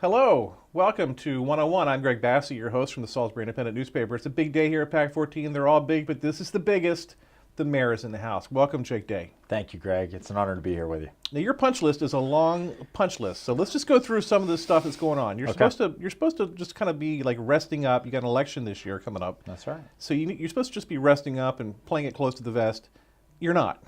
Hello, welcome to 101. I'm Greg Bassey, your host from the Salisbury Independent newspaper. It's a big day here at PAC 14. They're all big, but this is the biggest. The mayor is in the house. Welcome, Jake Day. Thank you, Greg. It's an honor to be here with you. Now, your punch list is a long punch list, so let's just go through some of the stuff that's going on. You're supposed to just kind of be like resting up. You got an election this year coming up. That's right. So you're supposed to just be resting up and playing it close to the vest. You're not.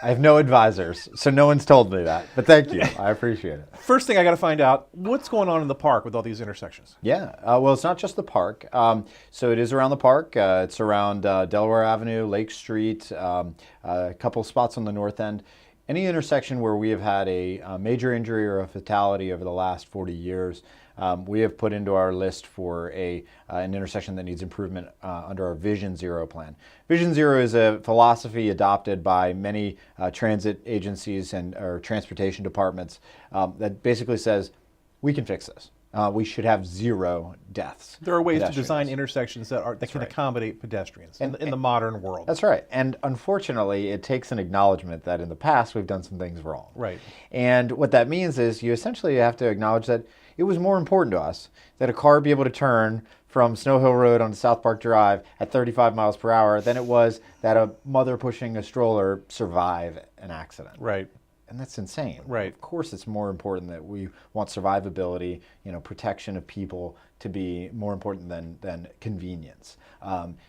I have no advisors, so no one's told me that. But thank you. I appreciate it. First thing I got to find out, what's going on in the park with all these intersections? Yeah. Well, it's not just the park. So it is around the park. It's around Delaware Avenue, Lake Street, a couple spots on the north end. Any intersection where we have had a major injury or a fatality over the last 40 years, we have put into our list for an intersection that needs improvement under our Vision Zero plan. Vision Zero is a philosophy adopted by many transit agencies or transportation departments that basically says, we can fix this. We should have zero deaths. There are ways to design intersections that can accommodate pedestrians in the modern world. That's right. And unfortunately, it takes an acknowledgement that in the past we've done some things wrong. Right. And what that means is you essentially have to acknowledge that it was more important to us that a car be able to turn from Snow Hill Road onto South Park Drive at 35 miles per hour than it was that a mother pushing a stroller survive an accident. Right. And that's insane. Right. Of course, it's more important that we want survivability, protection of people to be more important than convenience.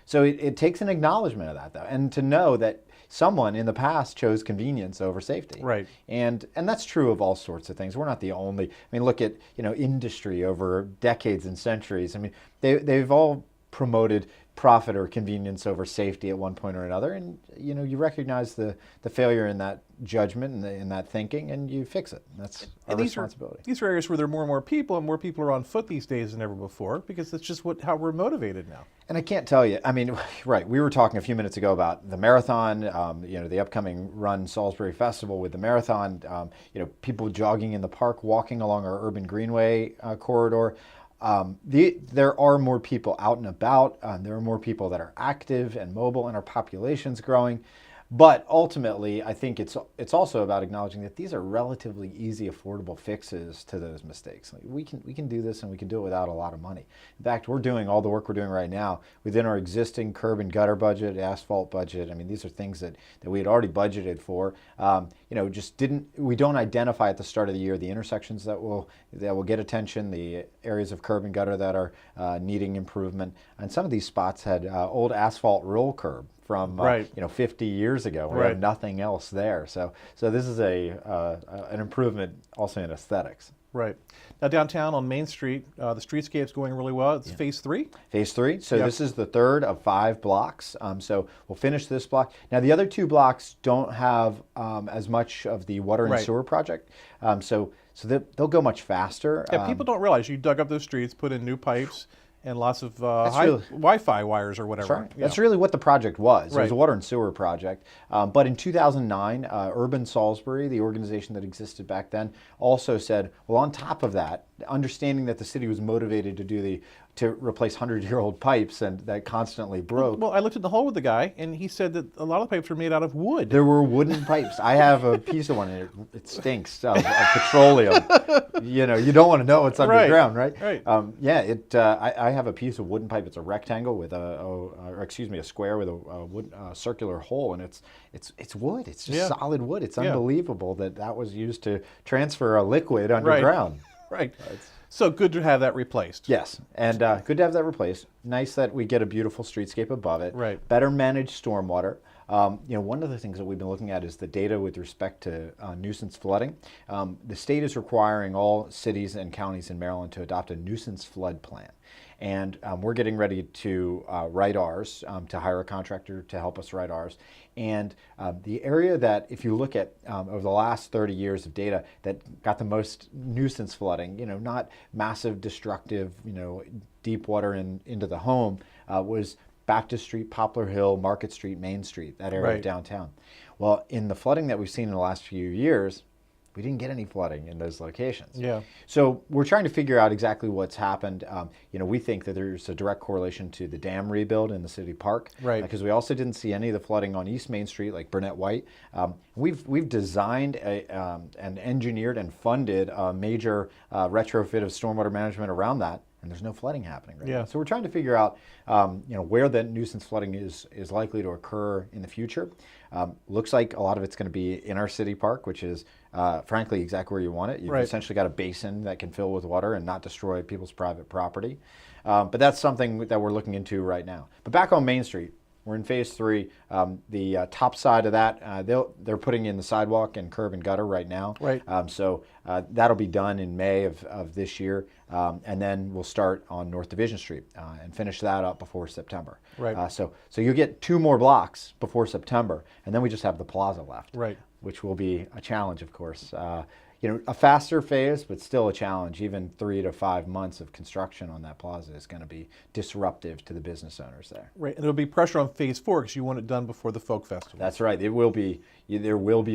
So it takes an acknowledgement of that, though, and to know that someone in the past chose convenience over safety. Right. And that's true of all sorts of things. We're not the only. I mean, look at industry over decades and centuries. I mean, they've all promoted profit or convenience over safety at one point or another, and you recognize the failure in that judgment and in that thinking, and you fix it. That's our responsibility. These are areas where there are more and more people, and more people are on foot these days than ever before, because that's just how we're motivated now. And I can't tell you, I mean, right, we were talking a few minutes ago about the marathon, the upcoming Run Salisbury Festival with the marathon, people jogging in the park, walking along our urban greenway corridor. There are more people out and about. There are more people that are active and mobile, and our population's growing. But ultimately, I think it's also about acknowledging that these are relatively easy, affordable fixes to those mistakes. Like we can do this, and we can do it without a lot of money. In fact, we're doing all the work we're doing right now within our existing curb and gutter budget, asphalt budget. I mean, these are things that we had already budgeted for. We don't identify at the start of the year the intersections that will get attention, the areas of curb and gutter that are needing improvement. And some of these spots had old asphalt roll curb from 50 years ago. We have nothing else there. So this is an improvement also in aesthetics. Right. Now downtown on Main Street, the streetscape's going really well. It's phase 3? Phase 3. So this is the third of 5 blocks. So we'll finish this block. Now the other 2 blocks don't have as much of the water and sewer project. So they'll go much faster. Yeah, people don't realize you dug up those streets, put in new pipes, and lots of Wi-Fi wires or whatever. That's right. That's really what the project was. It was a water and sewer project. But in 2009, Urban Salisbury, the organization that existed back then, also said, well, on top of that, understanding that the city was motivated to replace 100-year-old pipes and that constantly broke. Well, I looked at the hole with the guy, and he said that a lot of pipes were made out of wood. There were wooden pipes. I have a piece of one, and it stinks of petroleum. You don't want to know what's underground, right? Right. I have a piece of wooden pipe. It's a rectangle with a square with a circular hole, and it's wood. It's just solid wood. It's unbelievable that was used to transfer a liquid underground. Right. So good to have that replaced. Yes, and good to have that replaced. Nice that we get a beautiful streetscape above it. Right. Better managed stormwater. One of the things that we've been looking at is the data with respect to nuisance flooding. The state is requiring all cities and counties in Maryland to adopt a nuisance flood plan. And we're getting ready to write ours, to hire a contractor to help us write ours. And the area that, if you look at over the last 30 years of data, that got the most nuisance flooding, not massive, destructive, deep water into the home, was Baptist Street, Poplar Hill, Market Street, Main Street, that area of downtown. Well, in the flooding that we've seen in the last few years, we didn't get any flooding in those locations. Yeah. So we're trying to figure out exactly what's happened. We think that there's a direct correlation to the dam rebuild in the city park. Right. Because we also didn't see any of the flooding on East Main Street, like Burnett White. We've designed and engineered and funded a major retrofit of stormwater management around that, and there's no flooding happening right now. So we're trying to figure out, where that nuisance flooding is likely to occur in the future. Looks like a lot of it's going to be in our city park, which is, frankly, exactly where you want it. You've essentially got a basin that can fill with water and not destroy people's private property. But that's something that we're looking into right now. But back on Main Street, we're in phase 3. The top side of that, they're putting in the sidewalk and curb and gutter right now. Right. So that'll be done in May of this year. And then we'll start on North Division Street and finish that up before September. Right. So you get 2 more blocks before September, and then we just have the plaza left. Right. Which will be a challenge, of course. A faster phase, but still a challenge. Even 3 to 5 months of construction on that plaza is going to be disruptive to the business owners there. Right, and there'll be pressure on phase 4 because you want it done before the folk festival. That's right. There will be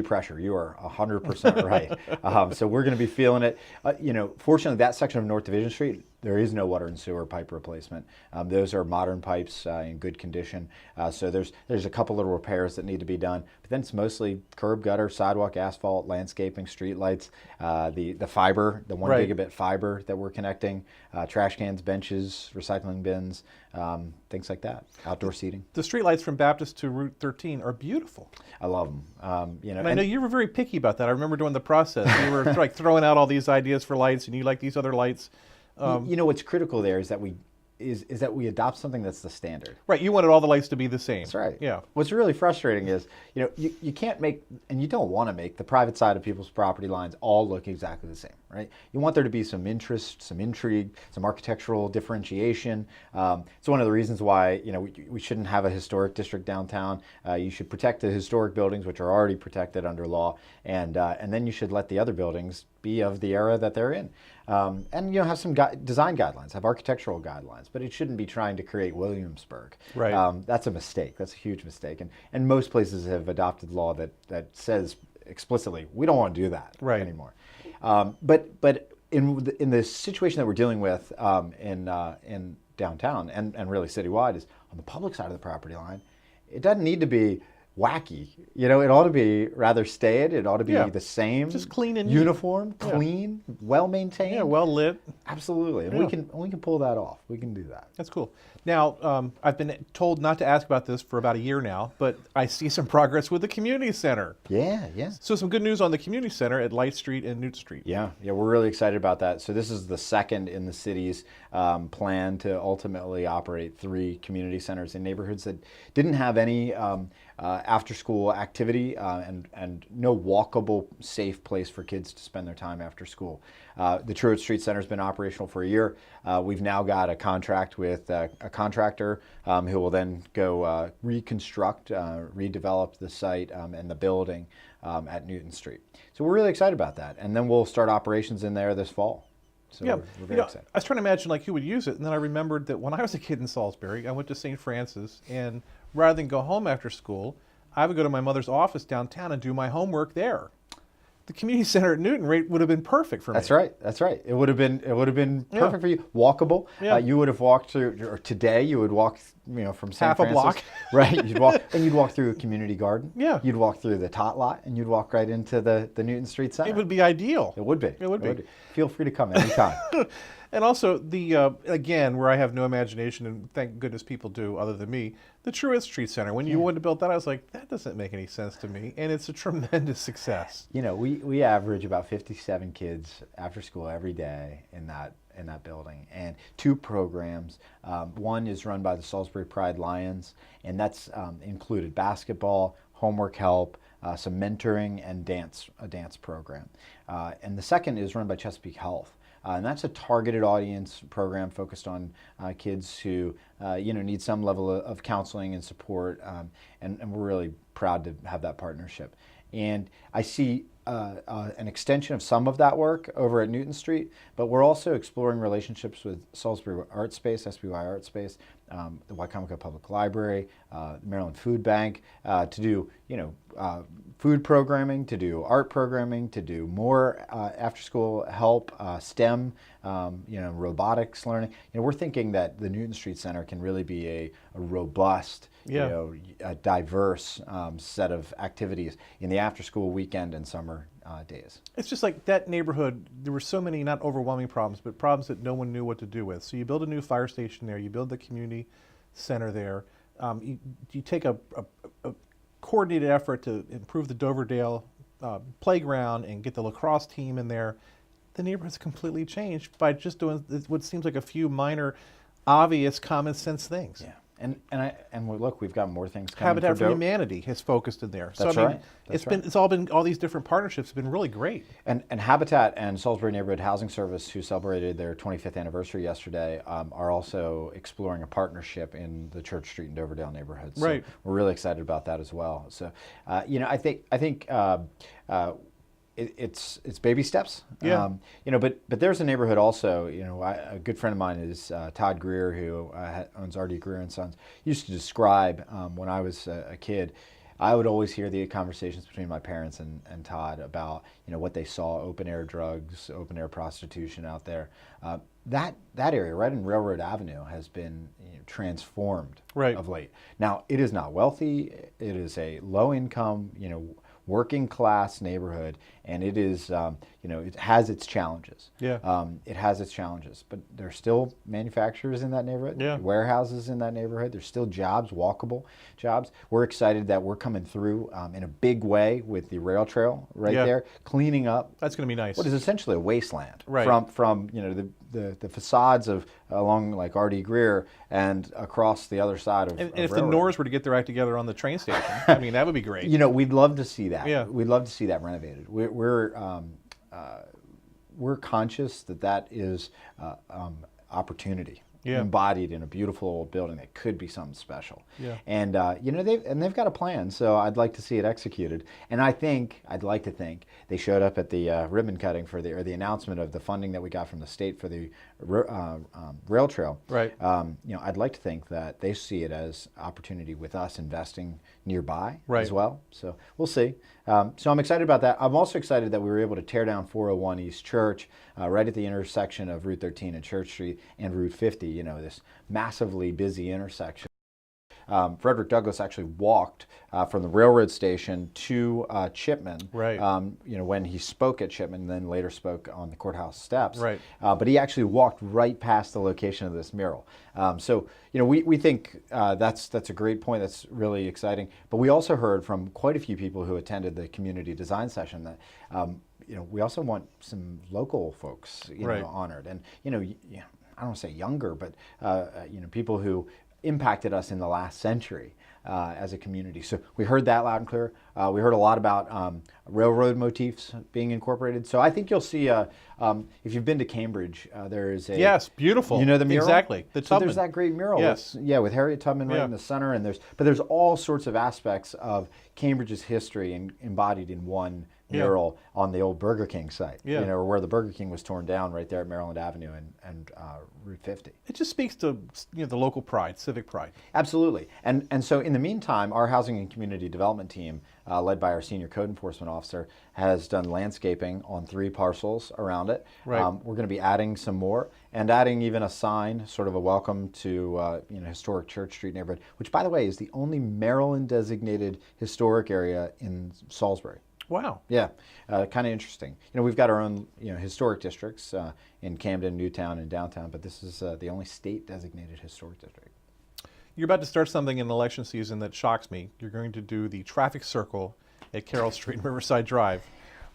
pressure. You are 100% right. So we're going to be feeling it. Fortunately, that section of North Division Street, there is no water and sewer pipe replacement. Those are modern pipes in good condition. So there's a couple little repairs that need to be done. But then it's mostly curb, gutter, sidewalk, asphalt, landscaping, street lights, the fiber, the 1 gigabit fiber that we're connecting, trash cans, benches, recycling bins, things like that, outdoor seating. The street lights from Baptist to Route 13 are beautiful. I love them. And I know you were very picky about that. I remember during the process, you were like throwing out all these ideas for lights, and you like these other lights. What's critical there is that we adopt something that's the standard. Right, you wanted all the lights to be the same. That's right. Yeah. What's really frustrating is, you can't make, and you don't want to make, the private side of people's property lines all look exactly the same, right? You want there to be some interest, some intrigue, some architectural differentiation. It's one of the reasons why, we shouldn't have a historic district downtown. You should protect the historic buildings, which are already protected under law, and then you should let the other buildings be of the era that they're in. And have some design guidelines, have architectural guidelines, but it shouldn't be trying to create Williamsburg. Right. That's a mistake. That's a huge mistake. And most places have adopted law that says explicitly, we don't want to do that anymore. But in the situation that we're dealing with in downtown and really citywide is on the public side of the property line, it doesn't need to be wacky. It ought to be rather staid. It ought to be the same. Just clean and uniform, clean, well maintained. Yeah, well lit. Absolutely. And we can pull that off. We can do that. That's cool. Now, I've been told not to ask about this for about a year now, but I see some progress with the community center. Yeah. So some good news on the community center at Light Street and Newt Street. Yeah, we're really excited about that. So this is the second in the city's plan to ultimately operate 3 community centers in neighborhoods that didn't have any after-school activity and no walkable, safe place for kids to spend their time after school. The Truett Street Center has been operational for a year. We've now got a contract with a contractor who will then go reconstruct, redevelop the site and the building at Newton Street. So we're really excited about that. And then we'll start operations in there this fall. So we're very excited. I was trying to imagine who would use it, and then I remembered that when I was a kid in Salisbury, I went to St. Francis, and rather than go home after school, I would go to my mother's office downtown and do my homework there. The community center at Newton would have been perfect for me. That's right. It would have been perfect for you. Walkable. Yeah. You would have walked through, or today you would walk, from St. Half Francis. a block. Right. You'd walk through a community garden. Yeah. You'd walk through the tot lot, and you'd walk right into the Newton Street Center. It would be ideal. It would be. It would be. Feel free to come anytime. And also the again, where I have no imagination, and thank goodness people do, other than me, the Truist Street Center. When you wanted to build that, I was like, that doesn't make any sense to me, and it's a tremendous success. You know, we average about 57 kids after school every day in that building, and two programs. One is run by the Salisbury Pride Lions, and that's included basketball, homework help, some mentoring, and a dance program. And the second is run by Chesapeake Health. And that's a targeted audience program focused on kids who need some level of counseling and support, and we're really proud to have that partnership. And I see an extension of some of that work over at Newton Street, but we're also exploring relationships with Salisbury Art Space, SBY Art Space, the Wycomico Public Library, the Maryland Food Bank, to do food programming, to do art programming, to do more after-school help, STEM, robotics learning. We're thinking that the Newton Street Center can really be a robust, a diverse set of activities in the after-school, weekend, and summer days. It's just like that neighborhood, there were so many not overwhelming problems, but problems that no one knew what to do with. So you build a new fire station there, you build the community center there, you take a coordinated effort to improve the Doverdale playground and get the lacrosse team in there. The neighborhood's completely changed by just doing what seems like a few minor, obvious, common sense things. Yeah. Look, we've got more things coming. Habitat for Humanity has focused in there. That's right. All these different partnerships have been really great. And Habitat and Salisbury Neighborhood Housing Service, who celebrated their 25th anniversary yesterday, are also exploring a partnership in the Church Street and Doverdale neighborhoods. So right. We're really excited about that as well. So, I think it's baby steps. Yeah. But there's a neighborhood also. A good friend of mine is Todd Greer, who owns R.D. Greer and Sons. He used to describe when I was a kid. I would always hear the conversations between my parents and Todd about what they saw, open air drugs, open air prostitution out there. That area right in Railroad Avenue has been transformed of late. Now it is not wealthy. It is a low income working class neighborhood, and it is it has its challenges. Yeah. It has its challenges, but there's still manufacturers in that neighborhood, yeah. warehouses in that neighborhood. There's still jobs, walkable jobs. We're excited that we're coming through in a big way with the rail trail there, cleaning up. That's going to be nice. What is essentially a wasteland right. from the facades of along like R.D. Greer and across the other side of. And if the Norrs were to get their act together on the train station, I mean that would be great. We'd love to see that. Yeah. We'd love to see that renovated. We're conscious that is opportunity embodied in a beautiful old building that could be something special. Yeah. And they've got a plan, so I'd like to see it executed. And I'd like to think they showed up at the ribbon cutting for the announcement of the funding that we got from the state for the rail trail. Right. I'd like to think that they see it as opportunity with us investing nearby right. as well. So we'll see. So I'm excited about that. I'm also excited that we were able to tear down 401 East Church right at the intersection of Route 13 and Church Street and Route 50, this massively busy intersection. Frederick Douglass actually walked from the railroad station to Chipman. Right. When he spoke at Chipman, then later spoke on the courthouse steps. Right. But he actually walked right past the location of this mural. So we think that's a great point. That's really exciting. But we also heard from quite a few people who attended the community design session that we also want some local folks right. honored, and I don't want to say younger, but people who impacted us in the last century as a community. So we heard that loud and clear. We heard a lot about railroad motifs being incorporated. So I think you'll see, if you've been to Cambridge, there is a... Yes, beautiful. You know the mural? Exactly. The Tubman. So there's that great mural. Yes. With Harriet Tubman right in the center. And there's all sorts of aspects of Cambridge's history embodied in one mural on the old Burger King site, where the Burger King was torn down right there at Maryland Avenue and Route 50. It just speaks to the local pride, civic pride. Absolutely. And so in the meantime, our housing and community development team, led by our senior code enforcement officer, has done landscaping on 3 parcels around it. Right. We're going to be adding some more and adding even a sign, sort of a welcome to historic Church Street neighborhood, which by the way is the only Maryland designated historic area in Salisbury. Wow. Yeah, kind of interesting. We've got our own, historic districts in Camden, Newtown, and downtown, but this is the only state-designated historic district. You're about to start something in election season that shocks me. You're going to do the traffic circle at Carroll Street and Riverside Drive.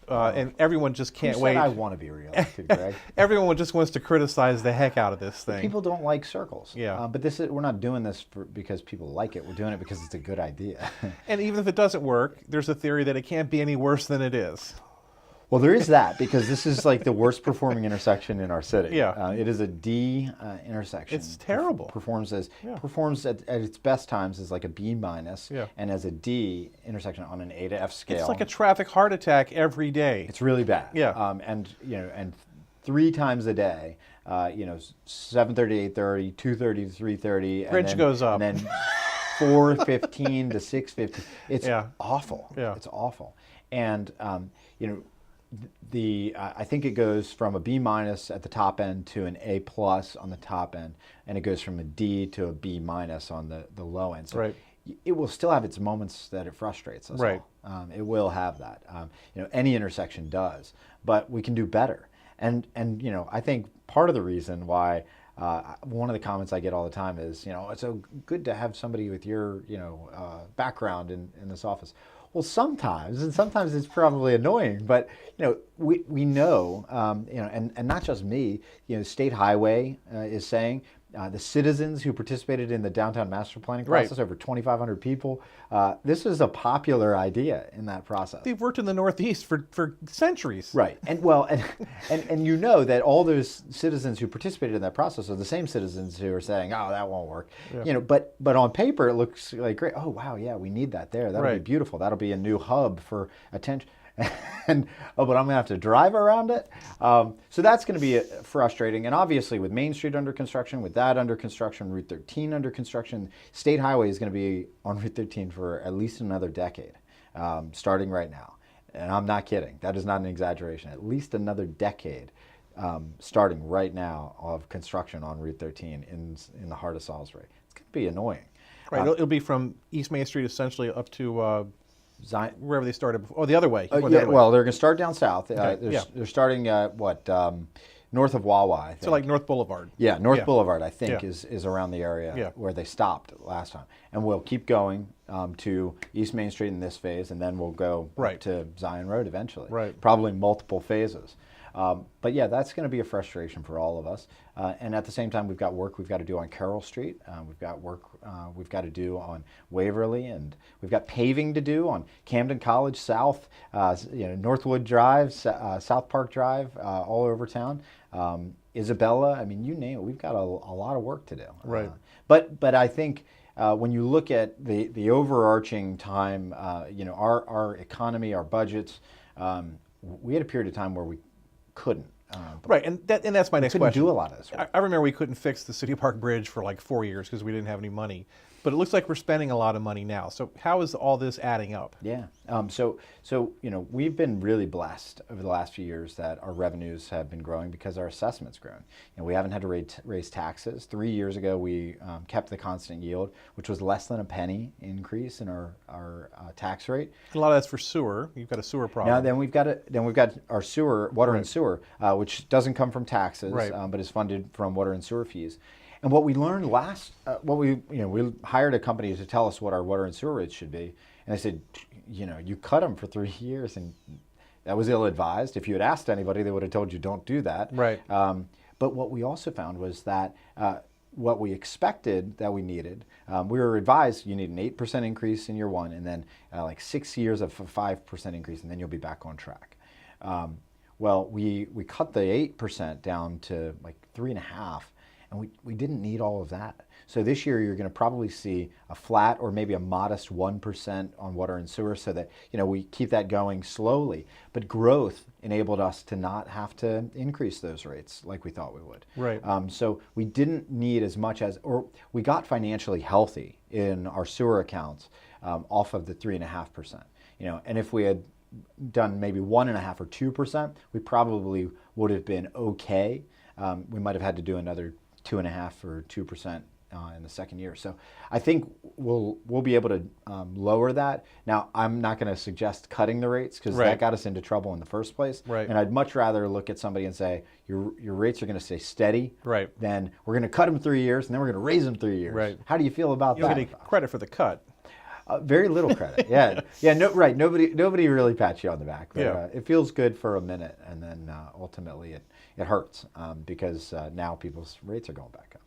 And everyone just can't Who wait. said I want to be reelected, Greg? Everyone just wants to criticize the heck out of this thing. People don't like circles. Yeah. But we're not doing this because people like it. We're doing it because it's a good idea. And even if it doesn't work, there's a theory that it can't be any worse than it is. Well, there is that, because this is like the worst performing intersection in our city. Yeah. It is a D intersection. It's terrible. Performs Yeah. at its best times as like a B minus, Yeah. and as a D intersection on an A to F scale. It's like a traffic heart attack every day. It's really bad. Yeah. And 3 times a day, 7:30, 8:30, 2:30 to 3:30. Bridge goes up. And then 4:15 to 6:50. It's Yeah. awful. Yeah. It's awful. And I think it goes from a B minus at the top end to an A plus on the top end, and it goes from a D to a B minus on the low end. So Right. it will still have its moments that it frustrates us. Right. All. It will have that. Any intersection does, but we can do better. And I think part of the reason why one of the comments I get all the time is, it's so good to have somebody with your background in this office. Well, sometimes it's probably annoying, but we know, and not just me. State Highway is saying the citizens who participated in the downtown master planning process, over 2,500 people. This is a popular idea in that process. They've worked in the Northeast for centuries. Right, and that all those citizens who participated in that process are the same citizens who are saying, "Oh, that won't work." Yeah. But on paper it looks like great. Oh, wow, yeah, we need that there. That'll be Right. beautiful. That'll be a new hub for attention. And but I'm gonna have to drive around it. So that's going to be frustrating. And obviously, with Main Street under construction, with that under construction, Route 13 under construction, State Highway is going to be on Route 13 for at least another decade, starting right now. And I'm not kidding. That is not an exaggeration. At least another decade, starting right now, of construction on Route 13 in the heart of Salisbury. It's going to be annoying. Right. It'll be from East Main Street essentially up to Zion, wherever they started before. Oh, the other way. yeah, well, they're going to start down south. Okay, yeah. They're starting north of Wawa, I think. So like North Boulevard. Yeah, North Yeah. Boulevard, I think, Yeah. is around the area Yeah. where they stopped last time. And we'll keep going to East Main Street in this phase, and then we'll go Right. to Zion Road eventually. Right. Probably multiple phases. But yeah, that's going to be a frustration for all of us. And at the same time, we've got work we've got to do on Carroll Street. We've got work we've got to do on Waverly, and we've got paving to do on Camden College South, Northwood Drive, South Park Drive, all over town. Isabella, I mean, you name it. We've got a lot of work to do. Right. But I think when you look at the overarching time, our economy, our budgets, we had a period of time where we couldn't. Right, and that's my next Couldn't question. do a lot of this work. I remember we couldn't fix the City Park Bridge for like 4 years because we didn't have any money. But it looks like we're spending a lot of money now. So how is all this adding up? Yeah. So we've been really blessed over the last few years that our revenues have been growing because our assessment's grown. We haven't had to raise taxes. 3 years ago, we kept the constant yield, which was less than a penny increase in our tax rate. A lot of that's for sewer. You've got a sewer problem. Now then we've got our sewer, water and sewer, which doesn't come from taxes, Right. But is funded from water and sewer fees. And what we learned we hired a company to tell us what our water and sewer rates should be, and they said, you cut them for 3 years, and that was ill-advised. If you had asked anybody, they would have told you don't do that. Right. But what we also found was that what we expected that we needed, we were advised you need an 8% increase in year one, and then like 6 years of a 5% increase, and then you'll be back on track. Well, we cut the 8% down to like 3.5%. And we didn't need all of that. So this year you're going to probably see a flat or maybe a modest 1% on water and sewer, so that we keep that going slowly. But growth enabled us to not have to increase those rates like we thought we would. Right. So we didn't need as much or we got financially healthy in our sewer accounts off of the 3.5%. And if we had done maybe 1.5% or 2%, we probably would have been okay. We might have had to do another 2.5% or 2% in the second year. So I think we'll be able to lower that. Now, I'm not going to suggest cutting the rates because Right. that got us into trouble in the first place. Right. And I'd much rather look at somebody and say, your rates are going to stay steady. Right. Then we're going to cut them 3 years and then we're going to raise them 3 years. Right. How do you feel about You don't that? get any credit for the cut. Very little credit. Yeah, yeah. No, right. Nobody really pats you on the back. But, Yeah. it feels good for a minute, and then ultimately it hurts because now people's rates are going back up.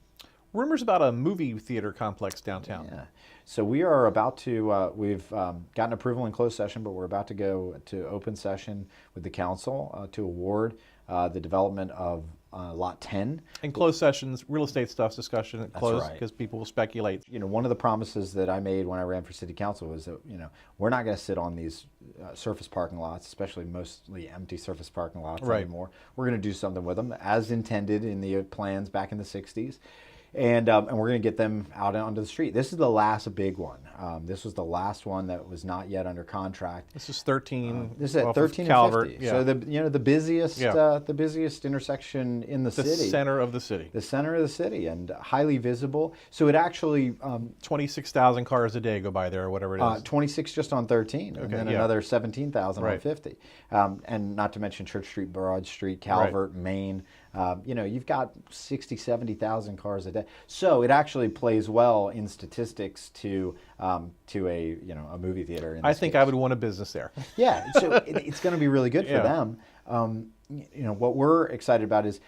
Rumors about a movie theater complex downtown. Yeah. So we are about to. We've gotten approval in closed session, but we're about to go to open session with the council to award the development of Lot 10. In closed sessions, real estate stuff's discussion at closed right. because people will speculate. You know, one of the promises that I made when I ran for city council was that, we're not going to sit on these surface parking lots, especially mostly empty surface parking lots Right. anymore. We're going to do something with them as intended in the plans back in the 60s. And we're going to get them out onto the street. This is the last big one. This was the last one that was not yet under contract. This is 13. This is at off of 13 Calvert. and 50. Yeah. So the busiest Yeah. the busiest intersection in the the city. center of the city. The center of the city, and highly visible. So it actually 26,000 cars a day go by there or whatever it is. 26 just on 13, and Okay, then yeah. another 17,000 on Right. 50. And not to mention Church Street, Broad Street, Calvert, Maine. You've got 60, 70,000 cars a day. So it actually plays well in statistics to a movie theater. In I this think case. I would want a business there. Yeah, so it's going to be really good for Yeah. them. What we're excited about is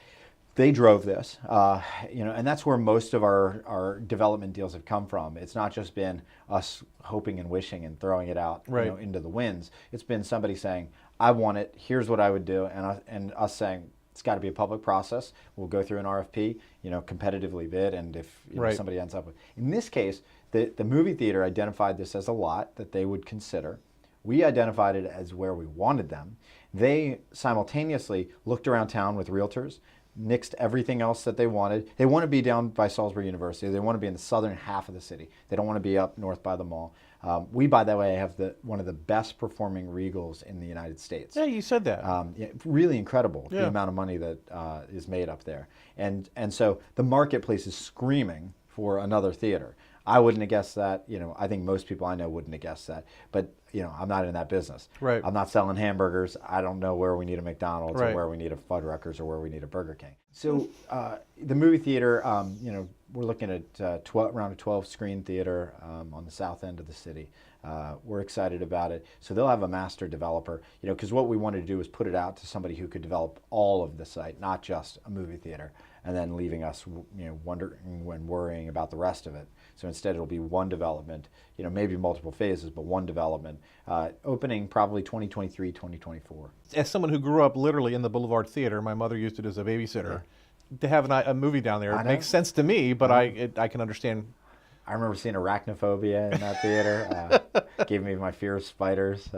they drove this, and that's where most of our development deals have come from. It's not just been us hoping and wishing and throwing it out Right. into the winds. It's been somebody saying, I want it, here's what I would do, and us saying, it's got to be a public process. We'll go through an RFP, competitively bid, and if Right. somebody ends up with. In this case, the movie theater identified this as a lot that they would consider. We identified it as where we wanted them. They simultaneously looked around town with realtors, nixed everything else that they wanted. They want to be down by Salisbury University. They want to be in the southern half of the city. They don't want to be up north by the mall. We, by the way, have one of the best performing Regals in the United States. Yeah, you said that. Really incredible, Yeah. the amount of money that is made up there. And so the marketplace is screaming for another theater. I wouldn't have guessed that. I think most people I know wouldn't have guessed that. But, I'm not in that business. Right. I'm not selling hamburgers. I don't know where we need a McDonald's Right. or where we need a Fuddruckers or where we need a Burger King. So the movie theater, we're looking at around a 12-screen theater on the south end of the city. We're excited about it. So they'll have a master developer, because what we wanted to do was put it out to somebody who could develop all of the site, not just a movie theater, and then leaving us, wondering when worrying about the rest of it. So instead, it'll be one development, maybe multiple phases, but one development, opening probably 2023, 2024. As someone who grew up literally in the Boulevard Theater, my mother used it as a babysitter. To have a movie down there I it know. makes sense to me, but I can understand. I remember seeing Arachnophobia in that theater. Gave me my fear of spiders.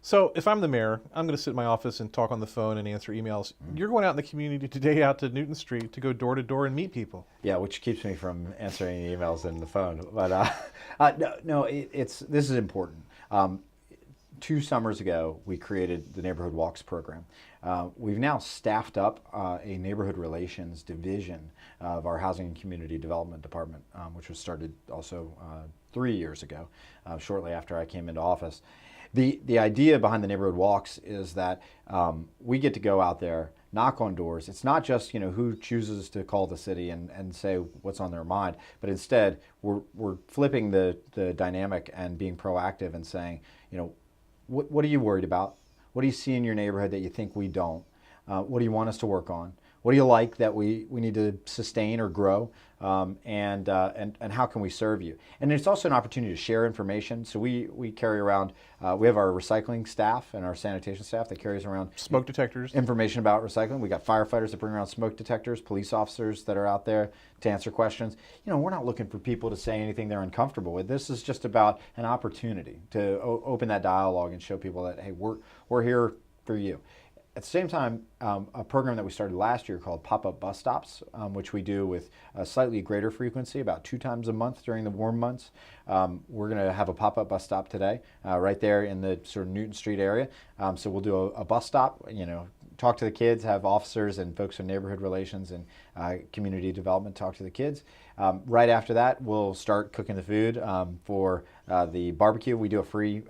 So if I'm the mayor, I'm going to sit in my office and talk on the phone and answer emails. You're going out in the community today out to Newton Street to go door to door and meet people. Yeah, which keeps me from answering emails in the phone. But this is important. 2 summers ago, we created the Neighborhood Walks program. We've now staffed up a neighborhood relations division of our Housing and Community Development Department, which was started also 3 years ago, shortly after I came into office. The idea behind the Neighborhood Walks is that we get to go out there, knock on doors. It's not just who chooses to call the city and say what's on their mind, but instead we're flipping the dynamic and being proactive and saying, what are you worried about? What do you see in your neighborhood that you think we don't? What do you want us to work on? What do you like that we need to sustain or grow? And how can we serve you? And it's also an opportunity to share information. So we carry around, we have our recycling staff and our sanitation staff that carries around Smoke detectors. information about recycling. We got firefighters that bring around smoke detectors, police officers that are out there to answer questions. We're not looking for people to say anything they're uncomfortable with. This is just about an opportunity to open that dialogue and show people that, hey, we're here for you. At the same time, a program that we started last year called Pop-Up Bus Stops, which we do with a slightly greater frequency, about 2 times a month during the warm months. We're going to have a pop-up bus stop today, right there in the sort of Newton Street area. So we'll do a bus stop, talk to the kids, have officers and folks from neighborhood relations and community development talk to the kids. Right after that, we'll start cooking the food for the barbecue. We do a free,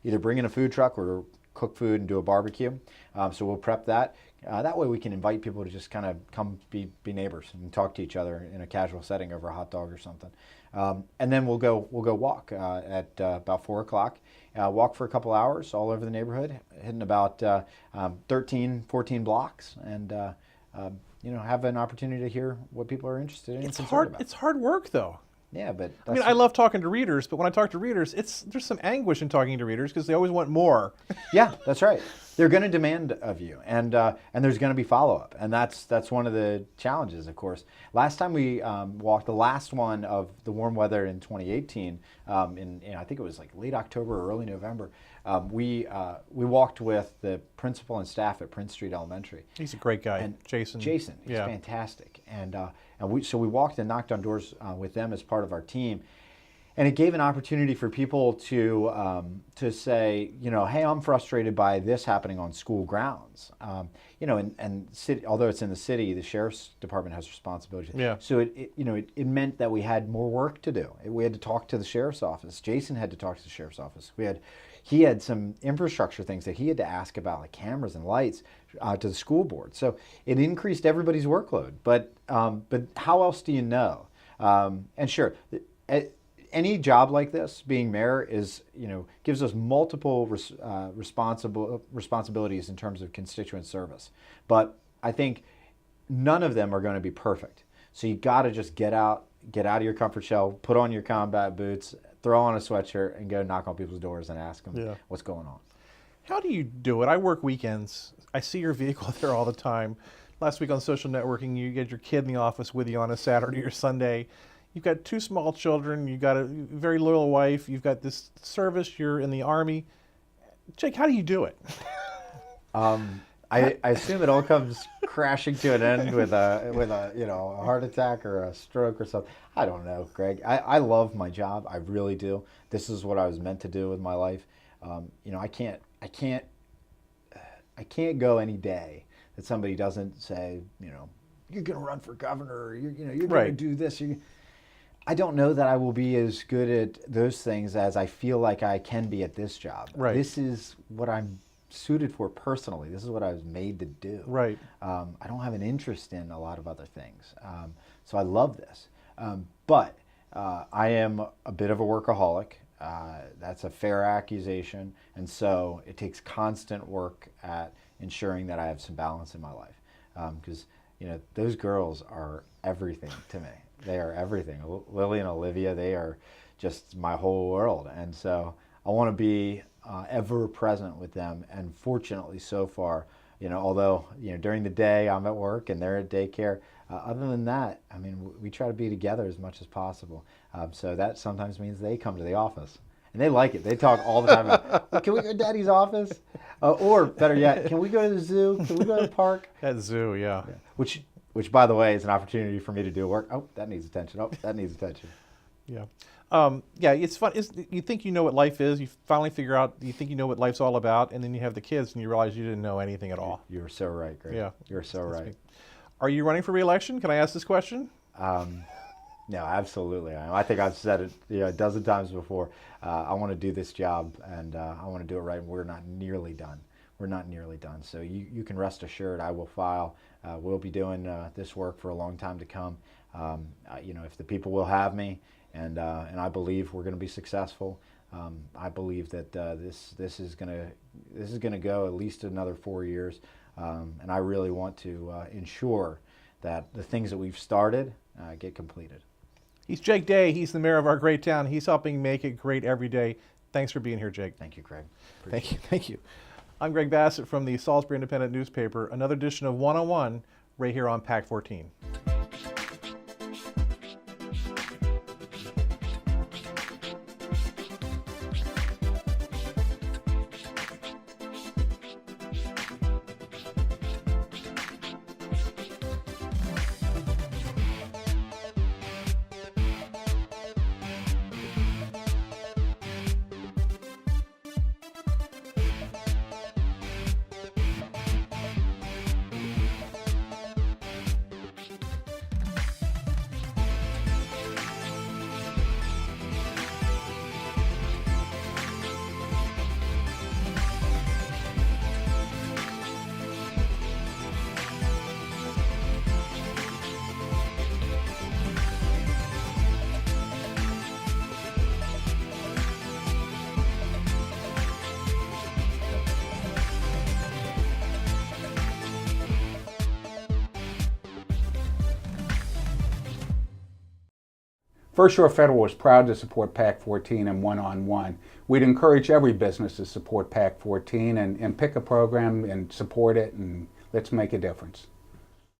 either bring in a food truck or cook food and do a barbecue. So we'll prep that. That way we can invite people to just kind of come be neighbors and talk to each other in a casual setting over a hot dog or something. And then we'll go walk at about 4 o'clock. Walk for a couple hours all over the neighborhood, hitting about 13, 14 blocks, and have an opportunity to hear what people are interested in. It's and hard. about. It's hard work, though. Yeah, but I mean, I love talking to readers, but when I talk to readers, there's some anguish in talking to readers because they always want more. Yeah, that's right. They're going to demand of you, and there's going to be follow-up, and that's one of the challenges, of course. Last time we walked, the last one of the warm weather in 2018, in I think it was like late October or early November, we walked with the principal and staff at Prince Street Elementary. He's a great guy, And Jason. He's fantastic, and we walked and knocked on doors with them as part of our team. And it gave an opportunity for people to say, hey, I'm frustrated by this happening on school grounds. And city, although it's in the city, the sheriff's department has responsibility. Yeah. So it meant that we had more work to do. We had to talk to the sheriff's office. Jason had to talk to the sheriff's office. He had some infrastructure things that he had to ask about, like cameras and lights, to the school board. So it increased everybody's workload. But how else do you know? And sure. Any job like this, being mayor, is gives us multiple responsibilities in terms of constituent service. But I think none of them are going to be perfect. So you got to just get out of your comfort shell, put on your combat boots, throw on a sweatshirt, and go knock on people's doors and ask them what's going on. How do you do it? I work weekends. I see your vehicle there all the time. Last week on social networking, you get your kid in the office with you on a Saturday or Sunday. You've got 2 small children. You've got a very loyal wife. You've got this service. You're in the Army. Jake, how do you do it? I assume it all comes crashing to an end with a heart attack or a stroke or something. I don't know, Greg. I love my job. I really do. This is what I was meant to do with my life. I can't go any day that somebody doesn't say, you're going to run for governor, or you're going to do this. I don't know that I will be as good at those things as I feel like I can be at this job. Right. This is what I'm suited for personally. This is what I was made to do. Right. I don't have an interest in a lot of other things. So I love this. But I am a bit of a workaholic. That's a fair accusation. And so it takes constant work at ensuring that I have some balance in my life. Because, those girls are everything to me. They are everything. Lily and Olivia, they are just my whole world. And so I want to be ever present with them. And fortunately, so far, although, during the day I'm at work and they're at daycare, other than that, I mean, we try to be together as much as possible. So that sometimes means they come to the office. And they like it. They talk all the time about, can we go to Daddy's office? Or better yet, can we go to the zoo? Can we go to the park? At zoo, yeah. Which, by the way, is an opportunity for me to do work. Oh, that needs attention. Oh, that needs attention. Yeah. It's fun. You think you know what life is. You finally figure out, you think you know what life's all about, and then you have the kids and you realize you didn't know anything at all. You're so right, Greg. Yeah. You're so right. Are you running for re-election? Can I ask this question? No, absolutely. I think I've said it a dozen times before. I want to do this job, and I want to do it right, and we're not nearly done. We're not nearly done. So you can rest assured I will file. We'll be doing this work for a long time to come. If the people will have me, and I believe we're going to be successful. I believe that this is going to go at least another 4 years, and I really want to ensure that the things that we've started get completed. He's Jake Day. He's the mayor of our great town. He's helping make it great every day. Thanks for being here, Jake. Thank you, Greg. Thank you. I'm Greg Bassett from the Salisbury Independent newspaper. Another edition of One-on-One right here on PAC 14. First Shore Federal is proud to support PAC 14 and one-on-one. We'd encourage every business to support PAC 14 and pick a program and support it, and let's make a difference.